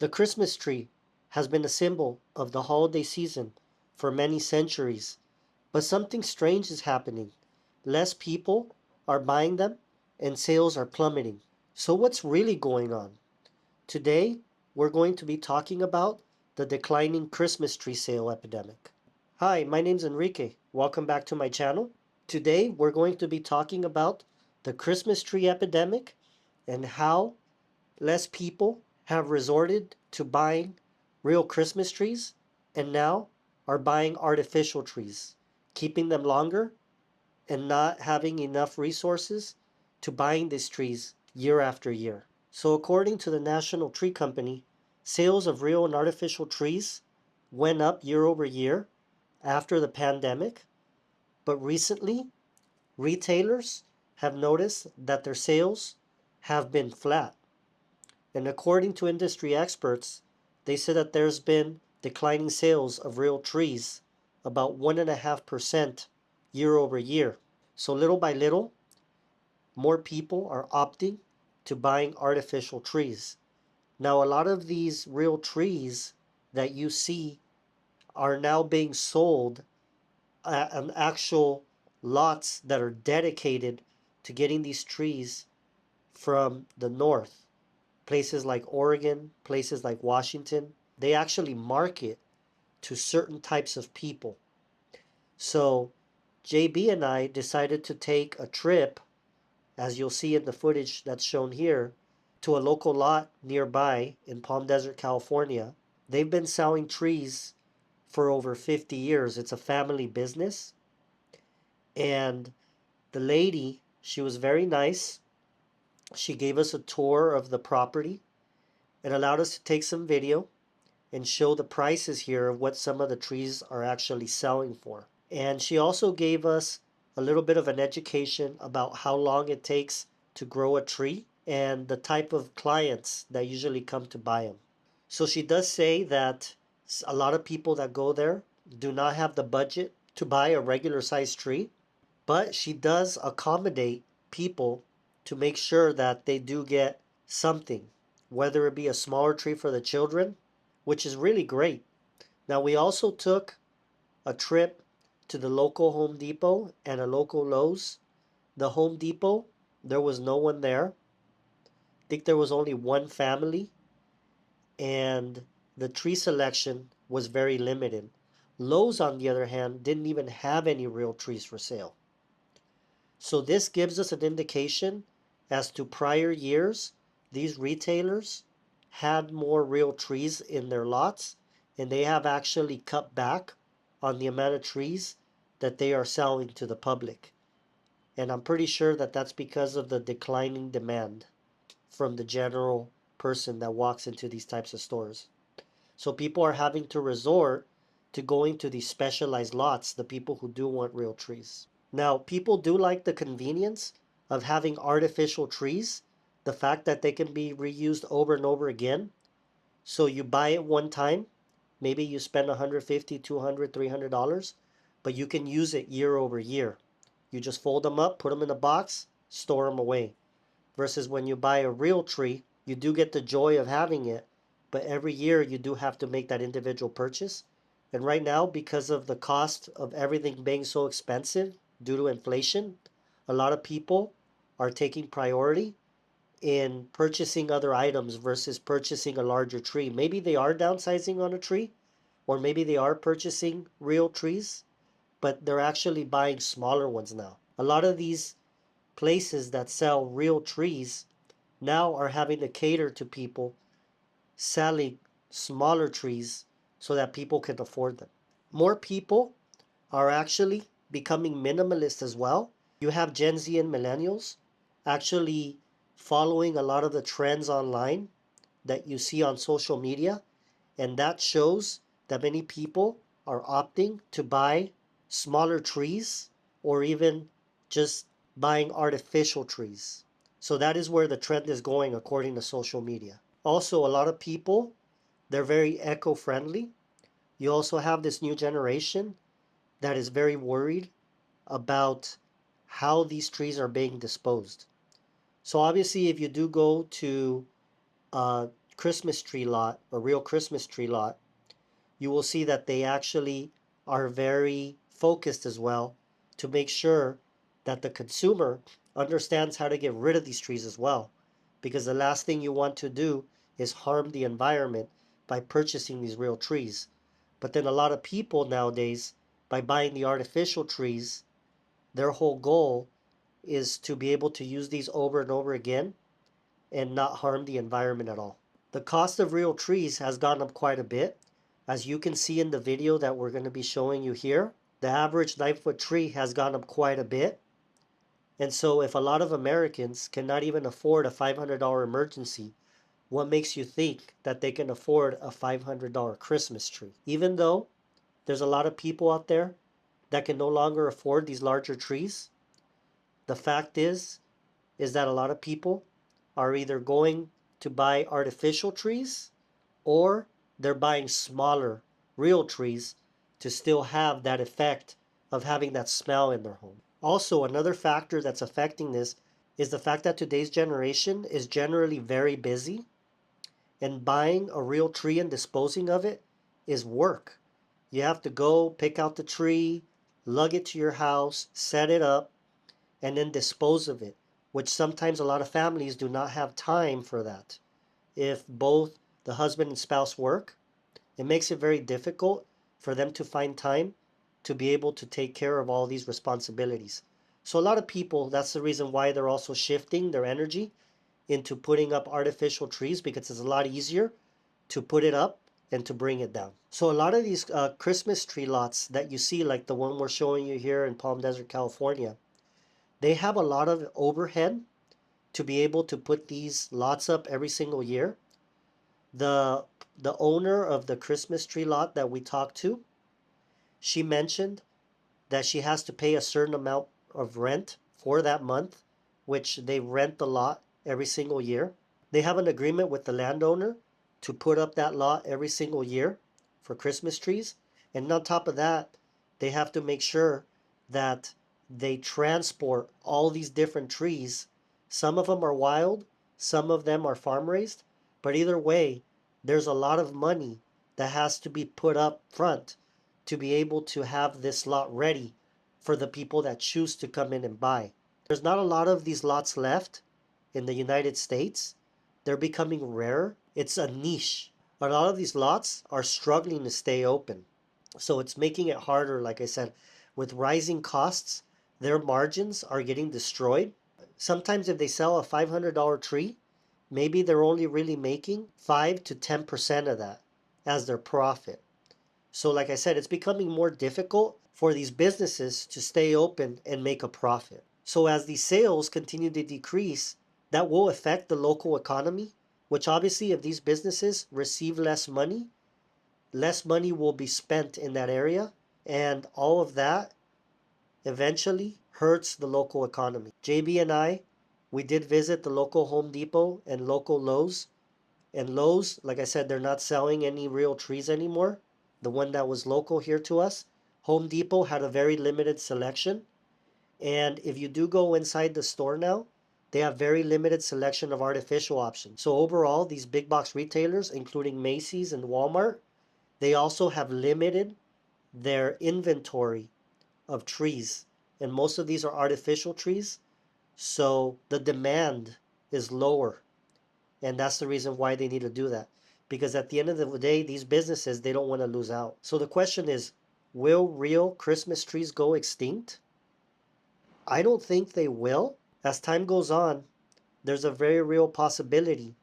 The Christmas tree has been a symbol of the holiday season for many centuries, but something strange is happening. Less people are buying them and sales are plummeting. So what's really going on? Today, we're going to be talking about the declining Christmas tree sale epidemic. Hi, my name's Enrique. Welcome back to my channel. Today, we're going to be talking about the Christmas tree epidemic and how less people have resorted to buying real Christmas trees and now are buying artificial trees, keeping them longer and not having enough resources to buying these trees year after year. So according to the National Tree Company, sales of real and artificial trees went up year over year after the pandemic, but recently retailers have noticed that their sales have been flat. And according to industry experts, they said that there's been declining sales of real trees about 1.5% year over year. So little by little, more people are opting to buying artificial trees. Now, a lot of these real trees that you see are now being sold on actual lots that are dedicated to getting these trees from the north. Places like Oregon, places like Washington, they actually market to certain types of people. So JB and I decided to take a trip, as you'll see in the footage that's shown here, to a local lot nearby in Palm Desert, California. They've been selling trees for over 50 years. It's a family business. And the lady, she was very nice. She gave us a tour of the property and allowed us to take some video and show the prices here of what some of the trees are actually selling for. And she also gave us a little bit of an education about how long it takes to grow a tree and the type of clients that usually come to buy them. So she does say that a lot of people that go there do not have the budget to buy a regular sized tree, but she does accommodate people to make sure that they do get something, whether it be a smaller tree for the children, which is really great. Now, we also took a trip to the local Home Depot and a local Lowe's. The Home Depot, there was no one there. I think there was only one family, and the tree selection was very limited. Lowe's, on the other hand, didn't even have any real trees for sale. So this gives us an indication as to prior years, these retailers had more real trees in their lots, and they have actually cut back on the amount of trees that they are selling to the public. And I'm pretty sure that that's because of the declining demand from the general person that walks into these types of stores. So people are having to resort to going to these specialized lots, the people who do want real trees. Now, people do like the convenience of having artificial trees, the fact that they can be reused over and over again. So you buy it one time, maybe you spend $150, $200, $300, but you can use it year over year. You just fold them up, put them in a box, store them away. Versus when you buy a real tree, you do get the joy of having it, but every year you do have to make that individual purchase. And right now, because of the cost of everything being so expensive due to inflation, a lot of people are taking priority in purchasing other items versus purchasing a larger tree. Maybe they are downsizing on a tree, or maybe they are purchasing real trees, but they're actually buying smaller ones now. A lot of these places that sell real trees now are having to cater to people selling smaller trees so that people can afford them. More people are actually becoming minimalist as well. You have Gen Z and millennials actually following a lot of the trends online that you see on social media, and that shows that many people are opting to buy smaller trees or even just buying artificial trees. So that is where the trend is going according to social media. Also, a lot of people, they're very eco-friendly. You also have this new generation that is very worried about how these trees are being disposed. So obviously, if you do go to a Christmas tree lot, a real Christmas tree lot, you will see that they actually are very focused as well to make sure that the consumer understands how to get rid of these trees as well. Because the last thing you want to do is harm the environment by purchasing these real trees. But then a lot of people nowadays, by buying the artificial trees, their whole goal is to be able to use these over and over again and not harm the environment at all. The cost of real trees has gone up quite a bit. As you can see in the video that we're going to be showing you here, the average 9-foot tree has gone up quite a bit. And so if a lot of Americans cannot even afford a $500 emergency, what makes you think that they can afford a $500 Christmas tree? Even though there's a lot of people out there that can no longer afford these larger trees, the fact is that a lot of people are either going to buy artificial trees or they're buying smaller real trees to still have that effect of having that smell in their home. Also, another factor that's affecting this is the fact that today's generation is generally very busy, and buying a real tree and disposing of it is work. You have to go pick out the tree, lug it to your house, set it up, and then dispose of it, which sometimes a lot of families do not have time for that. If both the husband and spouse work, it makes it very difficult for them to find time to be able to take care of all these responsibilities. So a lot of people, that's the reason why they're also shifting their energy into putting up artificial trees, because it's a lot easier to put it up and to bring it down. So a lot of these Christmas tree lots that you see, like the one we're showing you here in Palm Desert, California, they have a lot of overhead to be able to put these lots up every single year. The the owner of the Christmas tree lot that we talked to, she mentioned that she has to pay a certain amount of rent for that month, which they rent the lot every single year. They have an agreement with the landowner to put up that lot every single year for Christmas trees. And on top of that, they have to make sure that they transport all these different trees. Some of them are wild, some of them are farm raised, but either way, there's a lot of money that has to be put up front to be able to have this lot ready for the people that choose to come in and buy. There's not a lot of these lots left in the United States. They're becoming rare. It's a niche. A lot of these lots are struggling to stay open. So it's making it harder, like I said, with rising costs, their margins are getting destroyed. Sometimes if they sell a $500 tree, maybe they're only really making 5 to 10% of that as their profit. So like I said, it's becoming more difficult for these businesses to stay open and make a profit. So as these sales continue to decrease, that will affect the local economy, which obviously if these businesses receive less money will be spent in that area, and all of that eventually hurts the local economy. JB and I, we did visit the local Home Depot and local Lowe's. And Lowe's, like I said, they're not selling any real trees anymore. The one that was local here to us. Home Depot had a very limited selection. And if you do go inside the store now, they have very limited selection of artificial options. So overall, these big box retailers, including Macy's and Walmart, they also have limited their inventory of trees. And most of these are artificial trees. So the demand is lower. And that's the reason why they need to do that. Because at the end of the day, these businesses, they don't want to lose out. So the question is, will real Christmas trees go extinct? I don't think they will. As time goes on, there's a very real possibility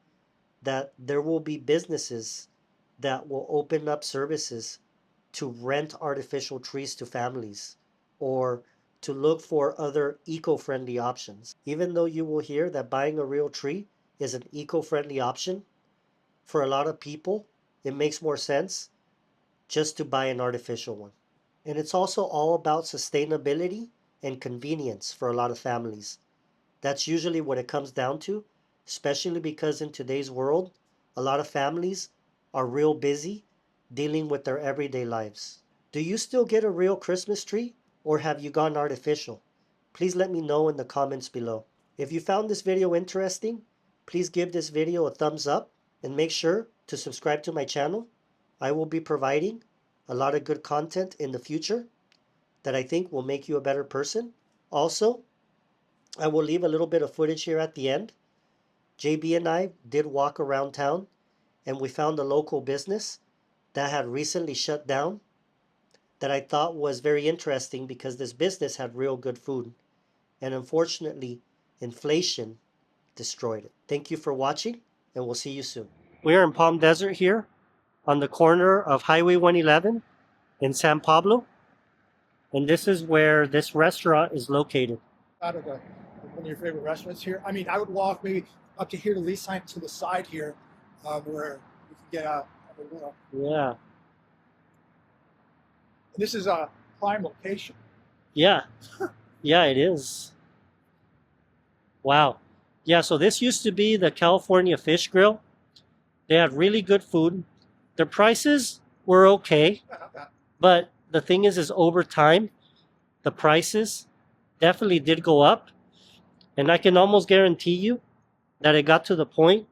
that there will be businesses that will open up services to rent artificial trees to families or to look for other eco-friendly options. Even though you will hear that buying a real tree is an eco-friendly option, for a lot of people, it makes more sense just to buy an artificial one. And it's also all about sustainability and convenience for a lot of families. That's usually what it comes down to, especially because in today's world, a lot of families are real busy dealing with their everyday lives. Do you still get a real Christmas tree or have you gone artificial? Please let me know in the comments below. If you found this video interesting, please give this video a thumbs up and make sure to subscribe to my channel. I will be providing a lot of good content in the future that I think will make you a better person. Also, I will leave a little bit of footage here at the end. JB and I did walk around town and we found a local business that had recently shut down that I thought was very interesting because this business had real good food. And unfortunately, inflation destroyed it. Thank you for watching, and we'll see you soon. We're in Palm Desert here on the corner of Highway 111 in San Pablo. And this is where this restaurant is located. Out of one of your favorite restaurants here. I mean, I would walk maybe up to here to least sign to the side here, where we can get out of the world. Yeah. This is a prime location. Yeah. Yeah, it is. Wow. Yeah, so this used to be the California Fish Grill. They had really good food. Their prices were okay. But the thing is over time, the prices definitely did go up. And I can almost guarantee you that it got to the point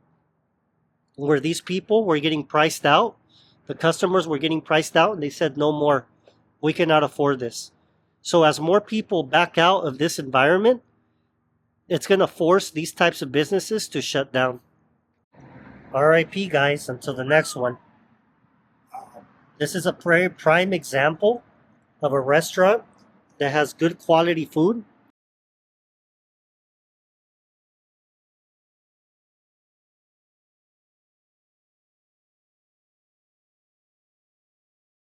where these people were getting priced out. The customers were getting priced out and they said, no more. We cannot afford this. So as more people back out of this environment, it's going to force these types of businesses to shut down. RIP, guys, until the next one. This is a prime example of a restaurant that has good quality food